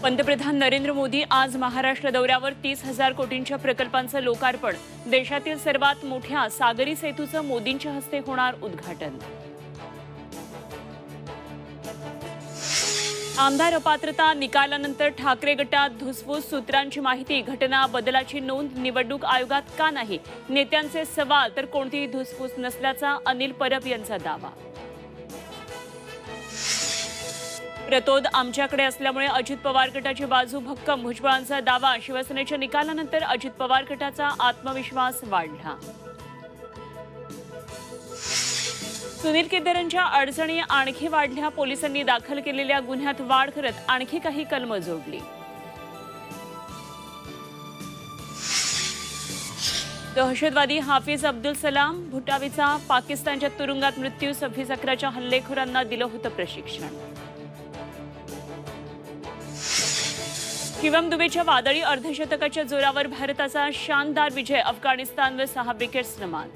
पंतप्रधान नरेंद्र मोदी आज महाराष्ट्र दौऱ्यावर 30,000 कोटींच्या प्रकल्पांचं लोकार्पण. देशातील सर्वात मोठ्या सागरी सेतूचं मोदींच्या हस्ते होणार उद्घाटन. आमदार अपात्रता निकालानंतर ठाकरे गटात धुसफूस, सूत्रांची माहिती, घटना बदलाची नोंद निवडणूक आयोगात का नाही? नेत्यांचे सवाल. तर कोणतीही धुसफूस नसल्याचा अनिल परब यांचा दावा. प्रतोद आमच्याकडे असल्यामुळे अजित पवार गटाची बाजू भक्कम, भुजबळांचा दावा. शिवसेनेच्या निकालानंतर अजित पवार गटाचा आत्मविश्वास वाढला. सुनील केदारांच्या अडचणी आणखी वाढल्या. पोलिसांनी दाखल केलेल्या गुन्ह्यात वाढ करत आणखी काही कलमं जोडली. दहशतवादी हाफिज अब्दुल सलाम भुटावीचा पाकिस्तानच्या तुरुंगात मृत्यू. 26/11च्या हल्लेखोरांना दिलं होतं प्रशिक्षण. शिवम दुबेच्या वादळी अर्धशतकाच्या जोरावर भारताचा शानदार विजय. अफगाणिस्तानवर 6 विकेट्सनं मात.